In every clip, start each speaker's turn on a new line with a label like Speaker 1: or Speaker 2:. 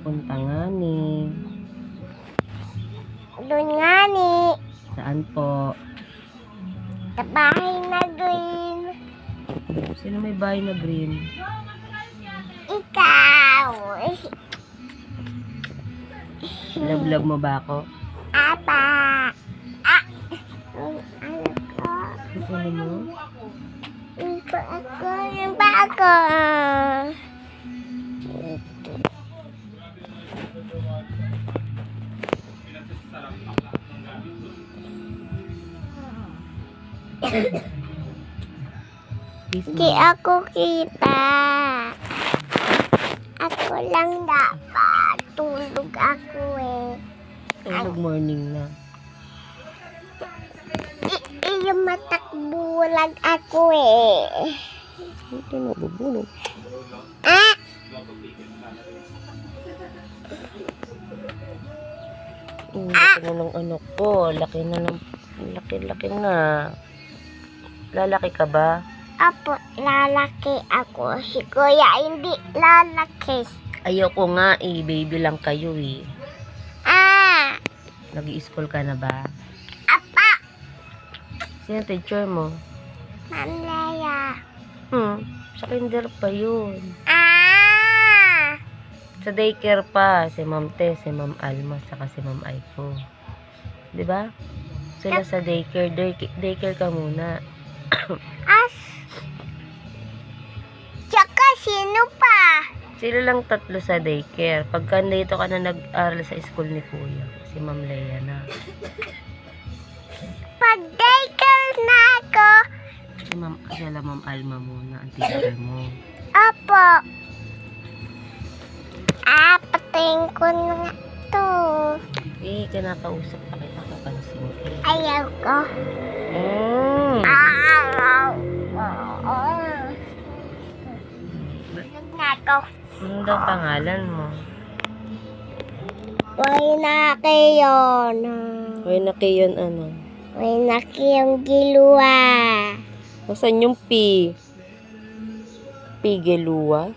Speaker 1: pupunta nga ni?
Speaker 2: Doon nga ni.
Speaker 1: Saan po?
Speaker 2: Sa bahay na green.
Speaker 1: Sino may bahay na green?
Speaker 2: Ikaw.
Speaker 1: Love mo ba ako?
Speaker 2: Apa. Ah. Ano ko?
Speaker 1: Ano mo?
Speaker 2: Ito ako. Yung ba ako? Di ako kita. Ako lang dapat. Tulog ako eh.
Speaker 1: Good morning na.
Speaker 2: Yung matakbulag ako eh.
Speaker 1: Ito na, bubulog.
Speaker 2: Ah!
Speaker 1: Laki na ng anak ko. Laki na ng... Laki na. Lalaki ka ba?
Speaker 2: Apo, lalaki ako. Si Kuya hindi lalaki.
Speaker 1: Ayoko nga eh. Baby lang kayo eh.
Speaker 2: Ah!
Speaker 1: Nag-i-school ka na ba?
Speaker 2: Apa!
Speaker 1: Sino teacher mo?
Speaker 2: Ma'am Leia.
Speaker 1: Sa kinder pa yun.
Speaker 2: Ah!
Speaker 1: Sa daycare pa. Si Ma'am Tess, si Ma'am Alma, saka si Ma'am Aiko. Diba? Sila sa daycare. Daycare ka muna.
Speaker 2: As? Tsaka sino pa?
Speaker 1: Sila lang tatlo sa daycare. Pagka dito ka na nag-aral sa school ni Kuya, si Ma'am Leia na.
Speaker 2: Pag daycare na ako.
Speaker 1: Sila Ma'am Alma muna, ang teacher mo.
Speaker 2: Apo. Ah, patayin ko na nga to.
Speaker 1: Eh, kinakausap pa kita, kapansin ko.
Speaker 2: Ayaw ko. Tulog na ako.
Speaker 1: Ano daw pangalan mo?
Speaker 2: May nakiyon.
Speaker 1: Hoy, nakiyon ano?
Speaker 2: May nakiyong gilwa.
Speaker 1: Nasaan yung P? Pigeluwa?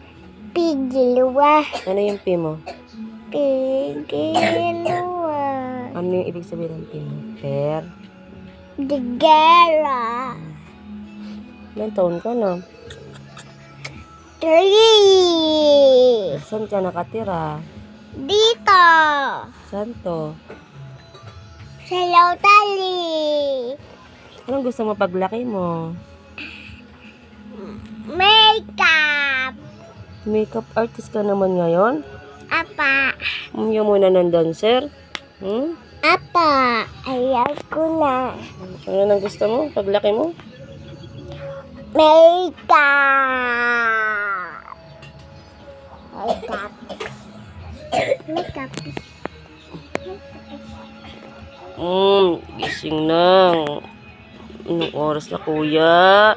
Speaker 2: Pigilwa.
Speaker 1: Ano yung P mo?
Speaker 2: Pigilwa.
Speaker 1: Ano yung ibig sabihin ng P mo? Per?
Speaker 2: Digera.
Speaker 1: Ilang taon ka na?
Speaker 2: 3.
Speaker 1: Saan ka nakatira?
Speaker 2: Dito.
Speaker 1: Saan to?
Speaker 2: Sa Lautali.
Speaker 1: Anong gusto mo paglaki mo?
Speaker 2: Makeup.
Speaker 1: Makeup artist ka naman ngayon?
Speaker 2: Apa.
Speaker 1: Yung muna ng dancer?
Speaker 2: Apa. Ayaw ko na.
Speaker 1: Ano nang gusto mo paglaki mo?
Speaker 2: Makeup. Makeup. Makeup.
Speaker 1: Gising na. Anong oras na, kuya?